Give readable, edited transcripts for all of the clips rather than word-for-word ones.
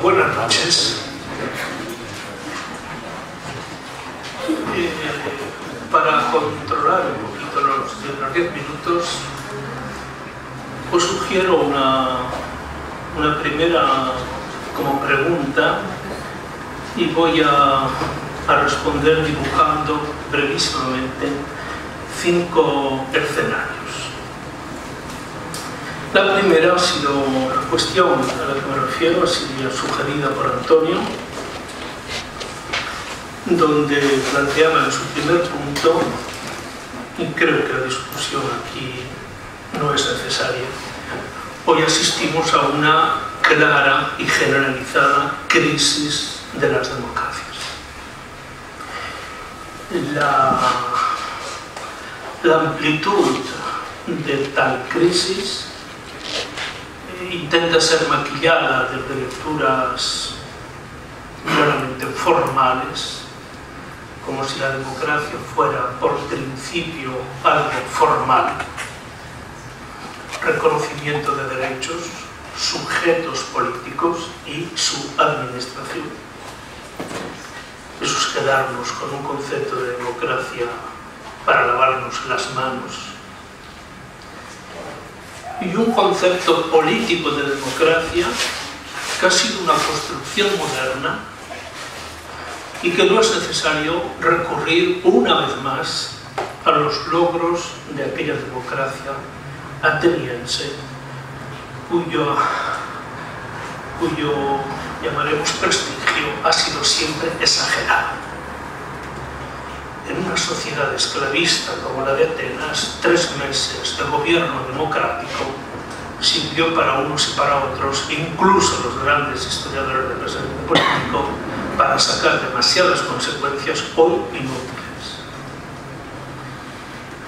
Buenas noches. Para controlar un poquito los 10 minutos, os sugiero una primera como pregunta y voy a responder dibujando brevísimamente 5 escenarios. La primera ha sido la cuestión a la que me refiero, ha sido sugerida por Antonio, donde planteaba en su primer punto, y creo que la discusión aquí no es necesaria, hoy asistimos a una clara y generalizada crisis de las democracias. La amplitud de tal crisis intenta ser maquillada desde lecturas claramente formales, como si la democracia fuera por principio algo formal, reconocimiento de derechos, sujetos políticos y su administración. Eso es quedarnos con un concepto de democracia para lavarnos las manos, y un concepto político de democracia que ha sido una construcción moderna y que no es necesario recurrir una vez más a los logros de aquella democracia ateniense cuyo llamaremos prestigio ha sido siempre exagerado. En una sociedad esclavista como la de Atenas, 3 meses de gobierno democrático sirvió para unos y para otros, incluso los grandes historiadores del pensamiento político, para sacar demasiadas consecuencias hoy inútiles.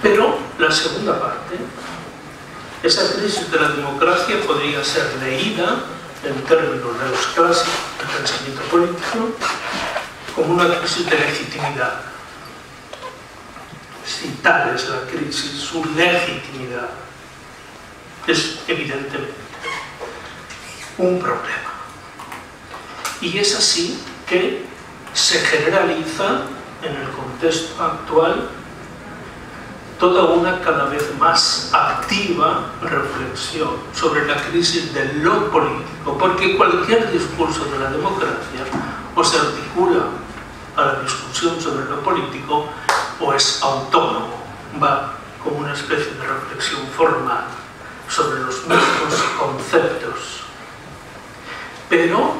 Pero la segunda parte, esa crisis de la democracia podría ser leída en términos de los clásicos del pensamiento político como una crisis de legitimidad. Si tal es la crisis, su legitimidad es evidentemente un problema. Y es así que se generaliza en el contexto actual toda una cada vez más activa reflexión sobre la crisis de lo político, porque cualquier discurso de la democracia o se articula a la discusión sobre lo político o es autónomo, va como una especie de reflexión formal sobre los mismos conceptos. Pero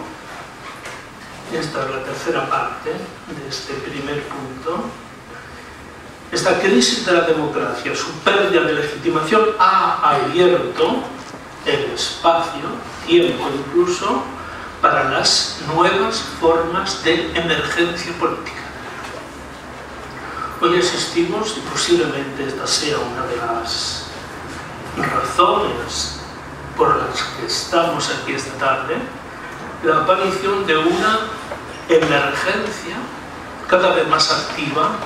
esta es la tercera parte de este primer punto. Esta crisis de la democracia, su pérdida de legitimación, ha abierto el espacio, tiempo incluso, para las nuevas formas de emergencia política. Hoy asistimos, y posiblemente esta sea una de las razones por las que estamos aquí esta tarde, la aparición de una emergencia cada vez más activa,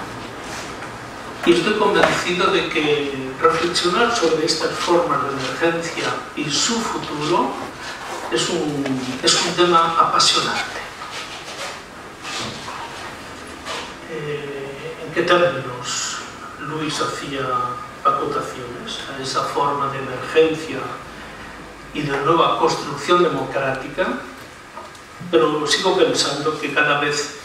y estoy convencido de que reflexionar sobre estas formas de emergencia y su futuro es un tema apasionante. ¿En qué términos Luis hacía acotaciones a esa forma de emergencia y de nueva construcción democrática? Pero sigo pensando que cada vez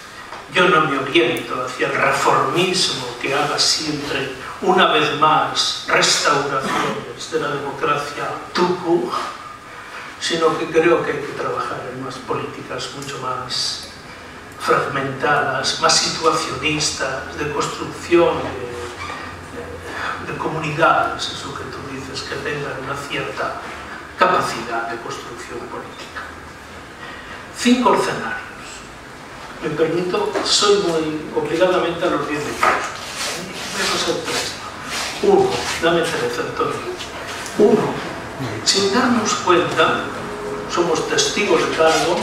yo no me oriento hacia el reformismo que haga siempre, una vez más, restauraciones de la democracia tucu, sino que creo que hay que trabajar en unas políticas mucho más fragmentadas, más situacionistas, de construcción de comunidades, eso que tú dices, que tengan una cierta capacidad de construcción política. 5 escenarios. Me permito, soy muy obligadamente a los 10 minutos. Voy a pasar 3. 1, dame 3, Antonio. 1, sin darnos cuenta, somos testigos de algo,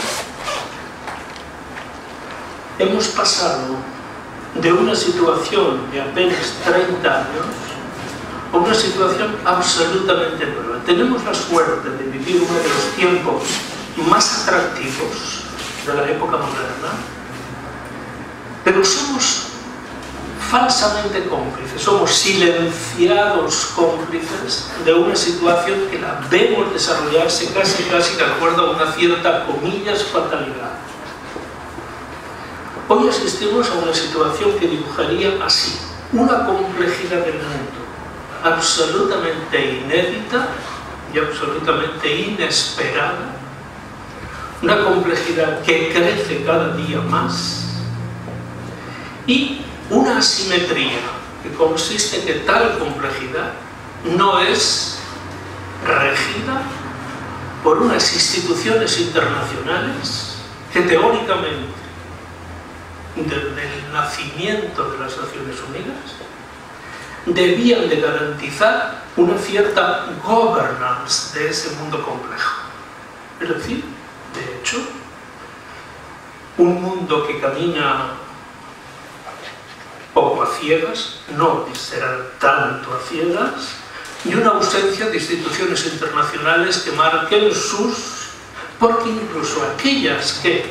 hemos pasado de una situación de apenas 30 años con una situación absolutamente nueva. Tenemos la suerte de vivir uno de los tiempos más atractivos de la época moderna, pero somos falsamente cómplices, somos silenciados cómplices de una situación que la vemos desarrollarse casi de acuerdo a una cierta, comillas, fatalidad. Hoy asistimos a una situación que dibujaría así, una complejidad del mundo absolutamente inédita y absolutamente inesperada, una complejidad que crece cada día más y una asimetría que consiste en que tal complejidad no es regida por unas instituciones internacionales que teóricamente, desde el nacimiento de las Naciones Unidas, debían de garantizar una cierta governance de ese mundo complejo. Es decir, de hecho, un mundo que camina poco a ciegas, no será tanto a ciegas, y una ausencia de instituciones internacionales que marquen porque incluso aquellas que,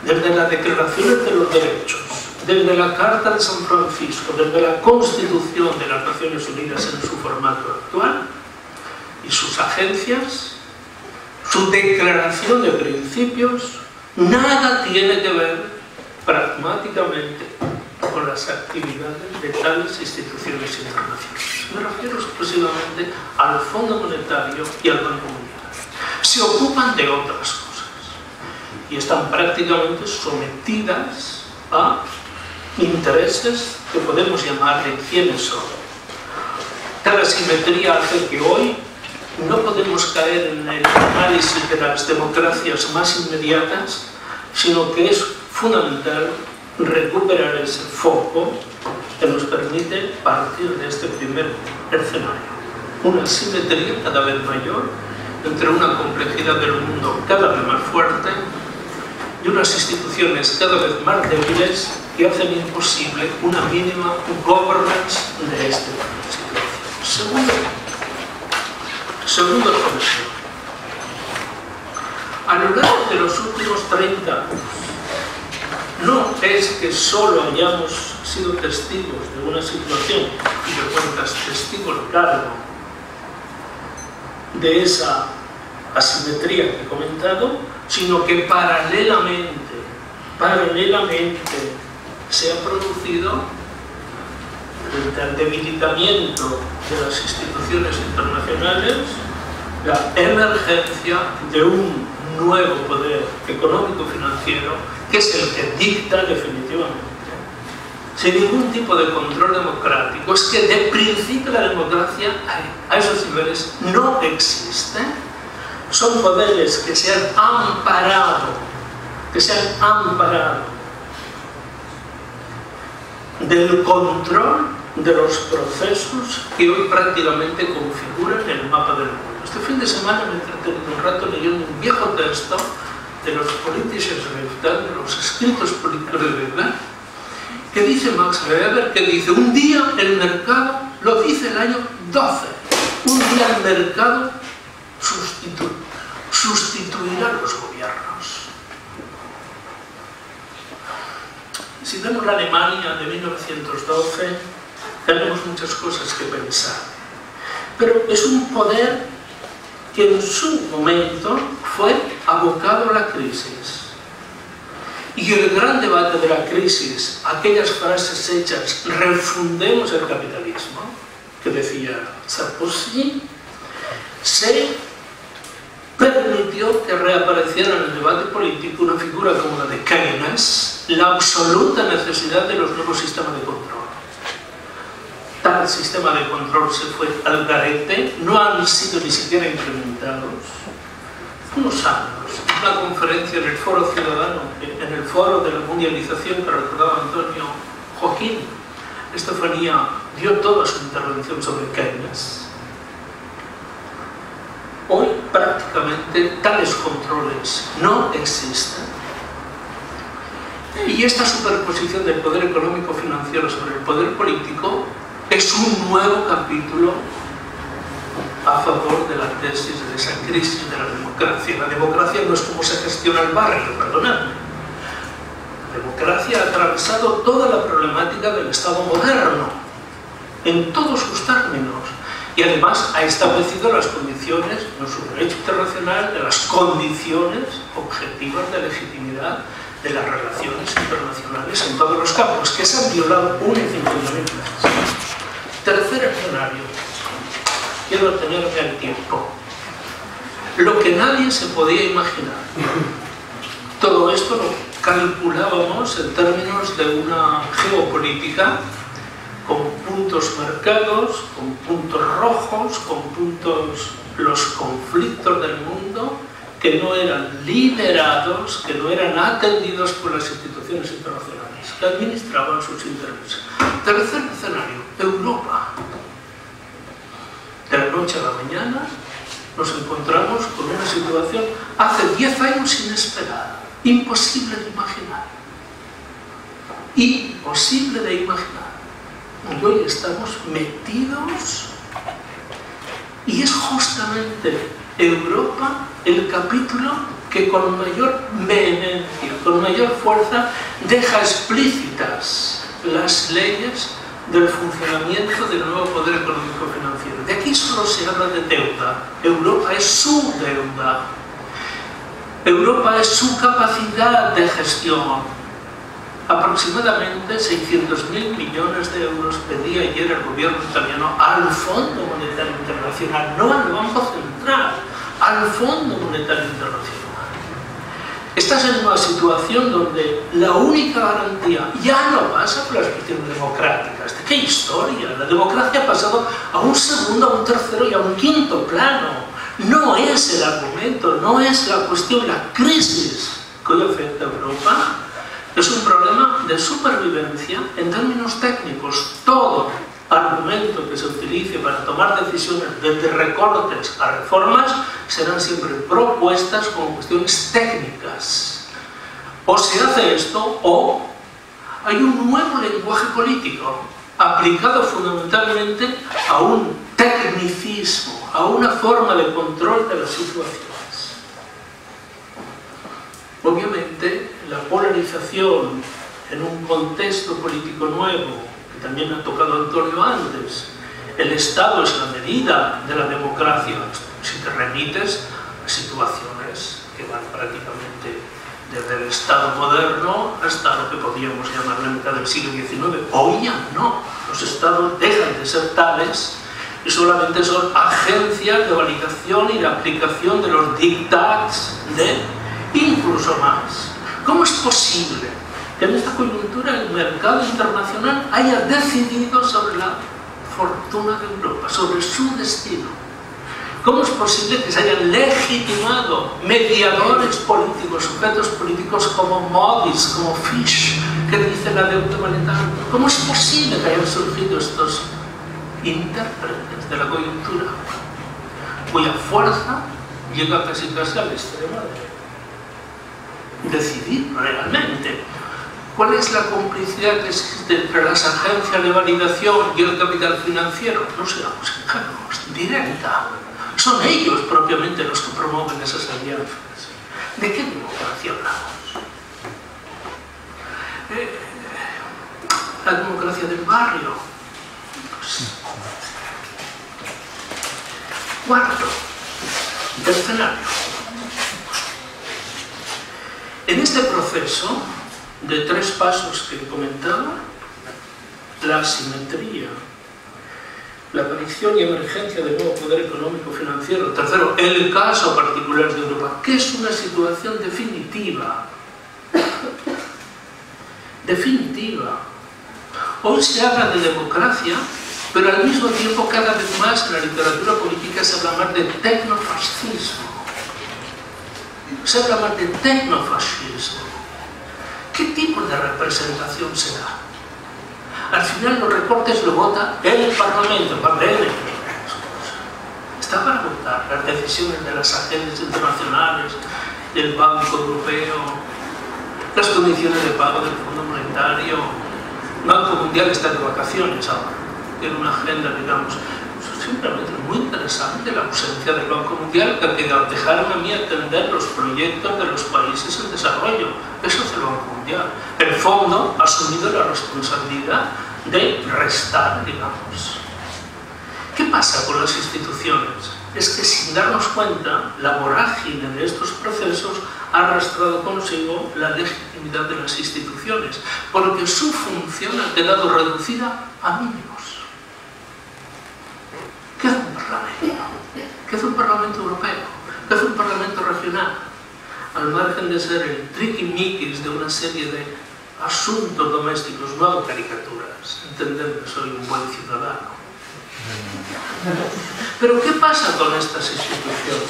desde las declaraciones de los derechos, desde la Carta de San Francisco, desde la Constitución de las Naciones Unidas en su formato actual, y sus agencias, su declaración de principios, nada tiene que ver pragmáticamente con las actividades de tales instituciones internacionales. Me refiero exclusivamente al Fondo Monetario y al Banco Mundial. Se ocupan de otras cosas y están prácticamente sometidas a intereses que podemos llamar de quiénes son. Tal asimetría hace que hoy no podemos caer en el análisis de las democracias más inmediatas, sino que es fundamental recuperar ese foco que nos permite partir de este primer escenario. Una asimetría cada vez mayor entre una complejidad del mundo cada vez más fuerte y unas instituciones cada vez más débiles que hacen imposible una mínima governance de este tipo de situación. Segundo comentario. A lo largo de los últimos 30 años, no es que solo hayamos sido testigos de una situación y de cuentas testigo el cargo de esa asimetría que he comentado, sino que paralelamente se ha producido frente al debilitamiento de las instituciones internacionales la emergencia de un nuevo poder económico-financiero que es el que dicta definitivamente, sin ningún tipo de control democrático. Es que de principio la democracia a esos niveles no existe. Son poderes que se han amparado del control de los procesos que hoy prácticamente configuran el mapa del mundo. Este fin de semana me he entretenido un rato leyendo un viejo texto de los politisches Schriften, de los escritos políticos de Weber, que dice Max Weber, que dice: un día el mercado, lo dice el año 12, un día el mercado sustituirá a los gobiernos. Si vemos la Alemania de 1912, tenemos muchas cosas que pensar. Pero es un poder que en su momento fue abocado a la crisis. Y el gran debate de la crisis, aquellas frases hechas, refundemos el capitalismo, que decía Sarkozy, se permitió que reapareciera en el debate político una figura como la de Keynes, la absoluta necesidad de los nuevos sistemas de control. Tal sistema de control se fue al garete, no han sido ni siquiera implementados. Unos años, una conferencia en el Foro Ciudadano, en el Foro de la Mundialización que recordaba Antonio Joaquín, Estefanía dio toda su intervención sobre Keynes. Hoy prácticamente tales controles no existen. Y esta superposición del poder económico-financiero sobre el poder político es un nuevo capítulo a favor de la tesis de esa crisis de la democracia. La democracia no es cómo se gestiona el barrio, perdonadme. La democracia ha atravesado toda la problemática del Estado moderno, en todos sus términos, y además ha establecido las condiciones, en su derecho internacional, de las condiciones objetivas de legitimidad de las relaciones internacionales en todos los campos, que se han violado 1 y 50.000 veces. Tercer escenario. Quiero tenerme al tiempo. Lo que nadie se podía imaginar. Todo esto lo calculábamos en términos de una geopolítica con puntos marcados, con puntos rojos, con puntos, los conflictos del mundo, que no eran liderados, que no eran atendidos por las instituciones internacionales, que administraban sus intereses. Tercer escenario, Europa. De la noche a la mañana nos encontramos con una situación hace 10 años inesperada, imposible de imaginar. Imposible de imaginar. Y hoy estamos metidos, y es justamente Europa el capítulo que con mayor vehemencia, con mayor fuerza, deja explícitas las leyes del funcionamiento del nuevo poder económico financiero. De aquí solo se habla de deuda. Europa es su deuda. Europa es su capacidad de gestión. Aproximadamente 600.000 millones de euros pedía ayer el gobierno italiano al Fondo Monetario Internacional, no al Banco Central, al Fondo Monetario Internacional. Estás en una situación donde la única garantía ya no pasa por las cuestiones democráticas. ¿De qué historia? La democracia ha pasado a un segundo, a un tercero y a un quinto plano. No es el argumento, no es la cuestión, la crisis que hoy afecta a Europa. Es un problema de supervivencia en términos técnicos. Todo argumento que se utilice para tomar decisiones desde recortes a reformas serán siempre propuestas como cuestiones técnicas. O se hace esto o hay un nuevo lenguaje político aplicado fundamentalmente a un tecnicismo, a una forma de control de las situaciones. Obviamente, la polarización en un contexto político nuevo, que también ha tocado Antonio antes, el Estado es la medida de la democracia. Si te remites a situaciones que van prácticamente desde el Estado moderno hasta lo que podríamos llamar la mitad del siglo XIX. Hoy ya no. Los Estados dejan de ser tales y solamente son agencias de validación y de aplicación de los dictats de incluso más. ¿Cómo es posible que en esta coyuntura el mercado internacional haya decidido sobre la fortuna de Europa, sobre su destino? ¿Cómo es posible que se hayan legitimado mediadores políticos, sujetos políticos como Modis, como Fish, que dice la deuda vale tanto? ¿Cómo es posible que hayan surgido estos intérpretes de la coyuntura, cuya fuerza llega casi al extremo de decidir realmente? ¿Cuál es la complicidad que existe entre las agencias de validación y el capital financiero? No seamos ingenuos, directa. Son ellos propiamente los que promueven esas alianzas. ¿De qué democracia hablamos? La democracia del barrio. Cuarto, escenario. En este proceso de 3 pasos que comentaba, la asimetría, la aparición y emergencia del nuevo poder económico financiero. Tercero, el caso particular de Europa, que es una situación definitiva. Definitiva. Hoy se habla de democracia, pero al mismo tiempo cada vez más en la literatura política se habla más de tecnofascismo. Se habla más de tecnofascismo. ¿Qué tipo de representación será? Al final los recortes lo vota el Parlamento, está para votar las decisiones de las agencias internacionales, del Banco Europeo, las condiciones de pago del Fondo Monetario. El Banco Mundial está de vacaciones ahora. tiene una agenda, digamos, simplemente muy interesante, la ausencia del Banco Mundial, que dejarme a mí atender los proyectos de los países en desarrollo. Eso es el Banco Mundial. El fondo ha asumido la responsabilidad de restar, digamos. ¿Qué pasa con las instituciones? Es que sin darnos cuenta, la vorágine de estos procesos ha arrastrado consigo la legitimidad de las instituciones, porque su función ha quedado reducida a mínimos. ¿Qué hace un parlamento? ¿Qué hace un parlamento europeo? ¿Qué hace un parlamento regional? Al margen de ser el triquimiquis de una serie de asuntos domésticos, no hago caricaturas, entended que soy un buen ciudadano. Pero ¿qué pasa con estas instituciones?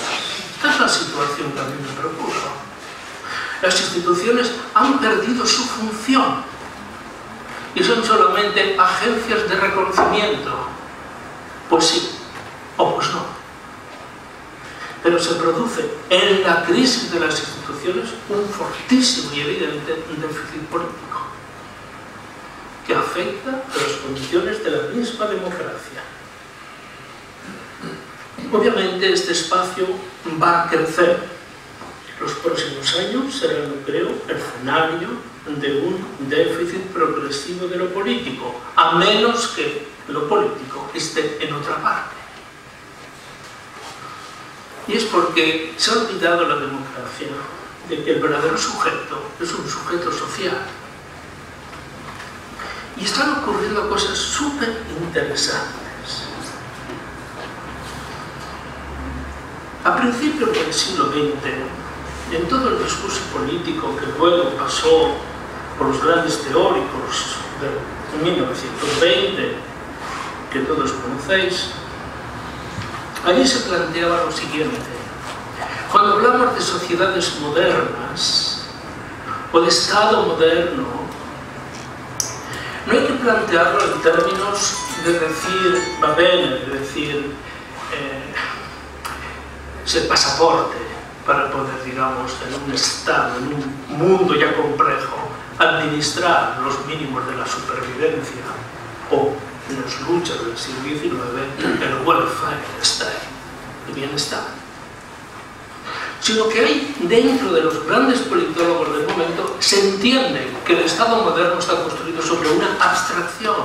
Esta es la situación que a mí me preocupa. Las instituciones han perdido su función y son solamente agencias de reconocimiento. Pues sí, o pues no. Pero se produce en la crisis de las instituciones un fortísimo y evidente déficit político que afecta a las condiciones de la misma democracia. Obviamente este espacio va a crecer. Los próximos años serán, creo, el escenario de un déficit progresivo de lo político, a menos que lo político esté en otra parte. Y es porque se ha olvidado la democracia de que el verdadero sujeto es un sujeto social. Y están ocurriendo cosas súper interesantes. A principios del siglo XX, en todo el discurso político que luego pasó por los grandes teóricos de 1920, que todos conocéis, allí se planteaba lo siguiente: cuando hablamos de sociedades modernas o de Estado moderno, no hay que plantearlo en términos de decir, va bene, de decir, es el pasaporte para poder, digamos, en un Estado, en un mundo ya complejo, administrar los mínimos de la supervivencia o en las luchas del siglo XIX, el welfare state, el bienestar. Sino que hay dentro de los grandes politólogos del momento, se entiende que el Estado moderno está construido sobre una abstracción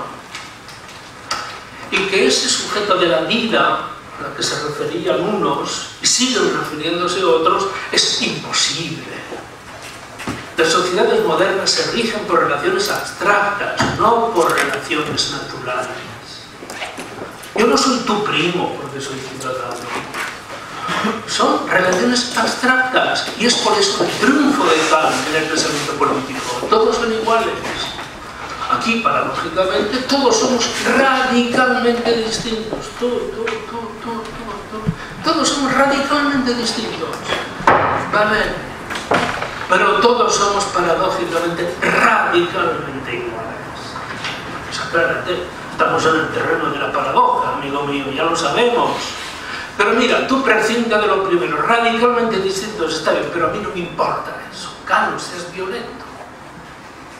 y que ese sujeto de la vida a la que se referían unos y siguen refiriéndose otros es imposible. Las sociedades modernas se rigen por relaciones abstractas, no por relaciones naturales. Yo no soy tu primo porque soy ciudadano. Son relaciones abstractas y es por eso el triunfo de Kant en el pensamiento político. Todos son iguales. Aquí, paradójicamente, todos somos radicalmente distintos. Todos somos radicalmente distintos. ¿Vale? Pero todos somos paradójicamente radicalmente iguales. Pues aclárate, estamos en el terreno de la paradoja, amigo mío, ya lo sabemos. Pero mira, tú prescinda de lo primero, radicalmente distintos, está bien, pero a mí no me importa eso. Carlos es violento.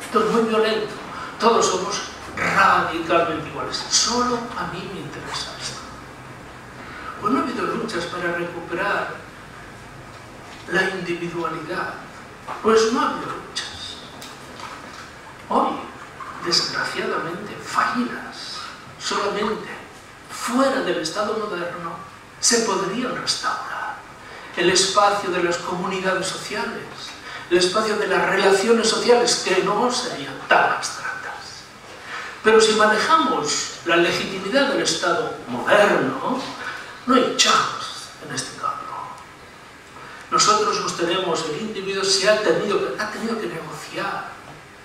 Esto es muy violento. Todos somos radicalmente iguales. Solo a mí me interesa esto. Pues no ha habido luchas para recuperar la individualidad. Pues no ha habido luchas. Hoy, desgraciadamente, fallidas, solamente fuera del Estado moderno, se podrían restaurar el espacio de las comunidades sociales, el espacio de las relaciones sociales, que no serían tan abstractas. Pero si manejamos la legitimidad del Estado moderno, no hay chance en este campo. Nosotros nos tenemos, el individuo se ha tenido que negociar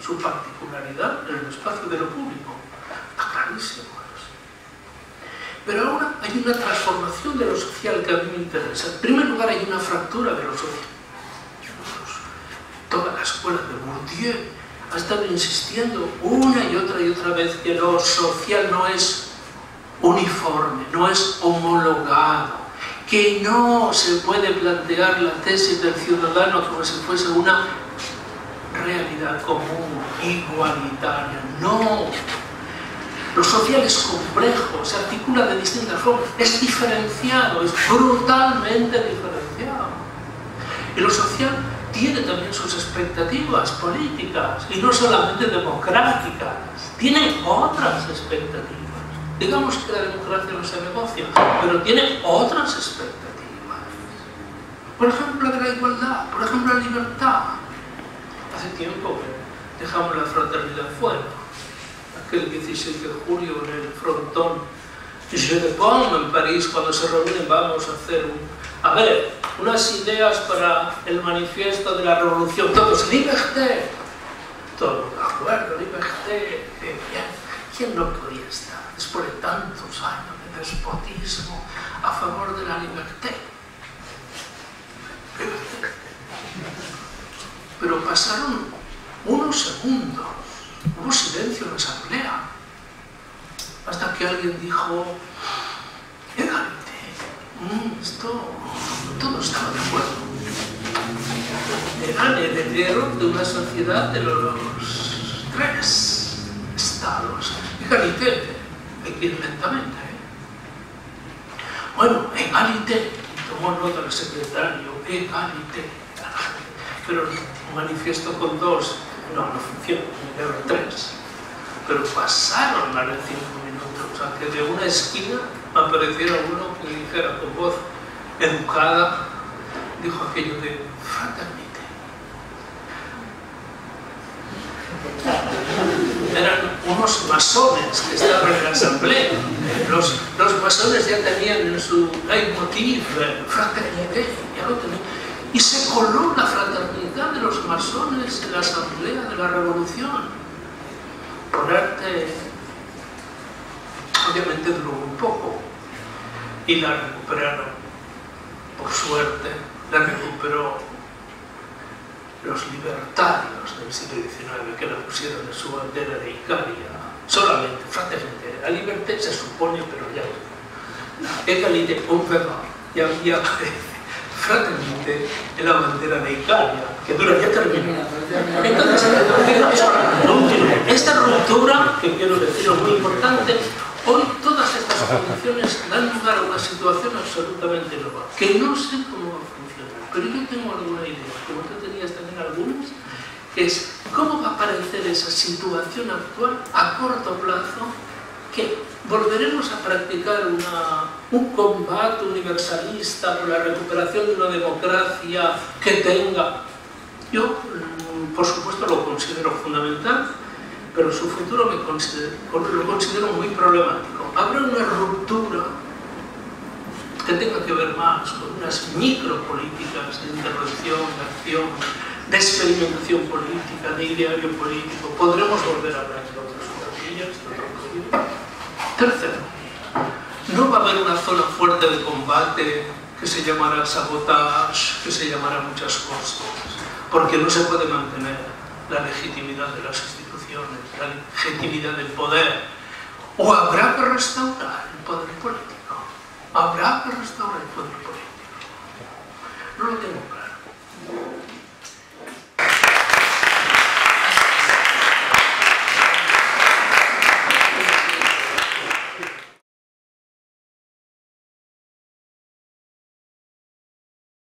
su particularidad en el espacio de lo público. Está clarísimo eso. Pero ahora hay una transformación de lo social que a mí me interesa. En primer lugar, hay una fractura de lo social. Toda la escuela de Bourdieu ha estado insistiendo una y otra vez que lo social no es uniforme, no es homologado, que no se puede plantear la tesis del ciudadano como si fuese una realidad común, igualitaria. No. Lo social es complejo, se articula de distintas formas, es diferenciado, es brutalmente diferenciado. Y lo social tiene también sus expectativas políticas, y no solamente democráticas, tiene otras expectativas. Digamos que la democracia no se negocia, pero tiene otras expectativas. Por ejemplo, de la igualdad, por ejemplo, la libertad. Hace tiempo que dejamos la fraternidad fuera. Aquel 16 de julio en el frontón Jeu de Paume en París, cuando se reúnen, vamos a hacer unas ideas para el manifiesto de la revolución. Todos, liberté. Todos, de acuerdo, liberté. ¿Quién no podía estar, después de tantos años de despotismo, a favor de la libertad? Pero pasaron unos segundos, hubo silencio en la asamblea, hasta que alguien dijo, todo estaba de acuerdo. Eran herederos de una sociedad de los 3 estados. Egalité, aquí lentamente. Bueno, egalité, tomó nota el secretario, egalité. Pero un manifiesto con 2 no funciona, eran 3. Pero pasaron más de 5 minutos, o sea que de una esquina apareciera uno que dijera con voz educada, dijo aquello de fraternité. Eran unos masones que estaban en la asamblea. Los masones ya tenían en su leitmotiv fraternité, ya lo tenían. Y se coló la fraternidad de los masones en la asamblea de la revolución. Ponerte, obviamente duró un poco y la recuperaron, por suerte, la recuperó los libertarios del siglo XIX, que la pusieron en su bandera de Icaria, solamente, fraternité. La libertad se supone, pero ya egalité, ya aparece fraternité en la bandera de Icaria, que dura, ya termina. Entonces, esta ruptura, que quiero decir es muy importante, hoy todas estas condiciones dan lugar a una situación absolutamente nueva, que no sé cómo va a funcionar, pero yo tengo alguna idea, como tú tenías también algunas, que es cómo va a aparecer esa situación actual a corto plazo, que volveremos a practicar un combate universalista por la recuperación de una democracia que tenga. Yo, por supuesto, lo considero fundamental, pero su futuro lo considero muy problemático. Habrá una ruptura que tenga que ver más con unas micropolíticas de intervención, de acción, de experimentación política, de ideario político. Podremos volver a hablar de otras utopías, de otros proyectos. Tercero, no va a haber una zona fuerte de combate que se llamará sabotage, que se llamará muchas cosas, porque no se puede mantener la legitimidad de las instituciones, la legitimidad del poder. O habrá que restaurar el poder político. Habrá que restaurar el poder político. No lo tengo claro.